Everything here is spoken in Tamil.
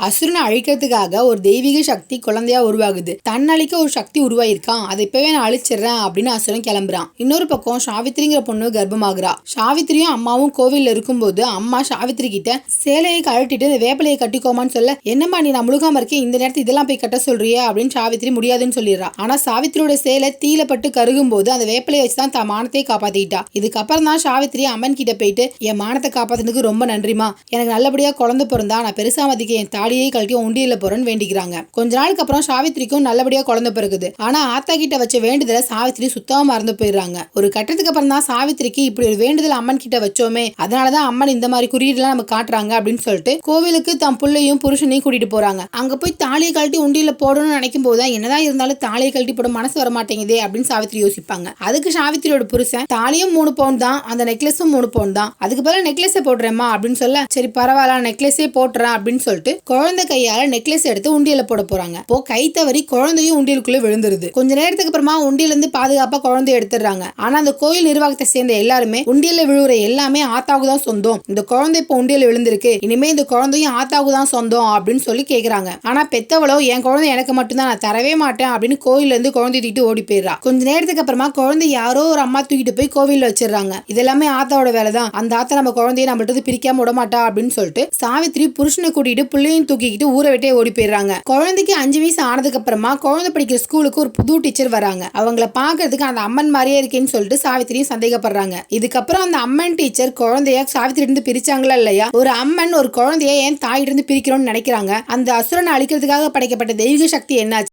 அசுரனை அழிக்கிறதுக்காக ஒரு தெய்வீக சக்தி குழந்தையா உருவாகுது. தன்னழிக்க ஒரு சக்தி உருவாயிருக்கான், அதை இப்பவே நான் அழிச்சிடறேன் அப்படின்னு அசுரன் கிளம்புறான். இன்னொரு பக்கம் சாவித்திரிங்கிற பொண்ணு கர்ப்பமாகறா. சாவித்திரியும் அம்மாவும் கோவில்ல இருக்கும்போது அம்மா சாவித்திரி கிட்ட சேலையை கழட்டிட்டு இந்த வேப்பிலையை கட்டிக்கோமான்னு சொல்ல, என்னம்மா நீ நான் முழுகாம இருக்கேன், இந்த நேரத்தில் இதெல்லாம் போய் கட்ட சொல்றியா அப்படின்னு சாவித்திரி முடியாதுன்னு சொல்லிடுறா. ஆனா சாவித்திரியோட சேலை தீல பட்டு கருகும் போது அந்த வேப்பிலையை வச்சுதான் தான் மானத்தை காப்பாத்திட்டா. இதுக்கப்புறம் தான் சாவித்திரி அம்மன் கிட்ட போயிட்டு, என் மானத்தை காப்பாத்தினதுக்கு ரொம்ப நன்றிமா, எனக்கு நல்லபடியா குழந்தை பிறந்தா நான் பெருசா மதிக்க என் தாடியை கழட்டி உண்டியல போறேன்னு வேண்டிக்கிறாங்க. கொஞ்ச நாளுக்கு அப்புறம் சாவித்திரிக்கும் நல்லபடியா குழந்தை பிறகுது. ஆனா ஆத்தா கிட்ட வச்ச வேண்டுதலை சாவித்திரி சுத்தமா மறந்து போயிடுறாங்க. ஒரு கட்டத்துக்கு அப்புறம் தான் சாவித்திரிக்கு இப்படி ஒரு வேண்டுதல் அம்மன் கிட்ட வச்சோமே, அதனாலதான் அம்மன் இந்த மாதிரி குறியீடுலாம் நம்ம காட்டுறாங்க அப்படின்னு சொல்லிட்டு கோவிலுக்கு தம் பிள்ளையும் புருஷனையும் கூட்டிட்டு போறாங்க. அங்க போய் தாலியை கழட்டி உண்டியல போடணும்னு நினைக்கும் போதுதான் என்னதான் இருந்தாலும் தாலியை கழட்டி போட மனசு வர மாட்டேங்குதே அப்படின்னு சாவித்திரி யோசிப்பாங்க. அதுக்கு சாவித்திரியோட புருஷன், தாலியும் 3 பவுன் தான், அந்த நெக்லஸும் 3 பவுன் தான், அதுக்கு பதிலா நெக்லஸை போடுறேம்மா அப்படின்னு சொல்ல, சரி பரவாயில்ல நெக்லஸே போட்டுறேன் அப்படின்னு சொல்லிட்டு குழந்தை கையால நெக்லஸ் எடுத்து உண்டியல போட போறாங்க. இப்போ கை தவறி குழந்தையும் உண்டியலுக்குள்ள விழுந்துருது. கொஞ்ச நேரத்துக்கு அப்புறமா உண்டியல இருந்து பாதுகாப்பா குழந்தைய எடுத்துறாங்க. ஆனா அந்த கோயில் நிர்வாகத்தை சேர்ந்த எல்லாருமே உண்டியல விழுற எல்லாமே ஆத்தாவுக்கு தான் சொந்தம், இந்த குழந்தை இப்போ உண்டியல விழுந்திருக்கு, இனிமே இந்த குழந்தையும் ஆத்தாவுக்கு தான் சொந்தம் அப்படின்னு சொல்லி கேக்குறாங்க. ஆனா பெத்தவளோ என் குழந்தை எனக்கு மட்டும்தான், நான் தரவே மாட்டேன் அப்படின்னு கோயில்ல இருந்து குழந்தை தூக்கிட்டு ஓடி போயிடுறா. கொஞ்ச நேரத்துக்கு அப்புறமா குழந்தை யாரோ ஒரு அம்மா தூக்கிட்டு போய் கோவில்ல வச்சிடறாங்க. இதெல்லாமே ஆத்தாவோட வேலை தான், அந்த ஆத்தா நம்ம குழந்தைய நம்மள்ட்ட பிரிக்காம விட மாட்டா அப்படின்னு சொல்லிட்டு சாவித்திரி புருஷனை கூட்டிட்டு பிள்ளையும் தூக்கிக்கிட்டு ஊரை விட்டே ஓடி போயிடுறாங்க. குழந்தைக்கு 5 வயசு ஆனதுக்கு அப்புறமா குழந்தை படிக்கிற ஸ்கூலுக்கு ஒரு புது டீச்சர் வராங்க. அவங்கள பாக்குறதுக்கு அந்த அம்மன் மாதிரியே இருக்கேன்னு சொல்லிட்டு சாவித்திரியும் சந்தேகப்படுறாங்க. இதுக்கப்புறம் அந்த அம்மன் டீச்சர் குழந்தைய சாவித்திரி இருந்து பிரிச்சாங்களா இல்லையா, ஒரு அம்மன் ஒரு குழந்தைய ஏன் தாயிட்டு இருந்து பிரிக்கிறோம்னு நினைக்கிறாங்க. அந்த அசுரனை அழிக்கிறதுக்காக படைக்கப்பட்ட தெய்வீக சக்தி என்னாச்சு?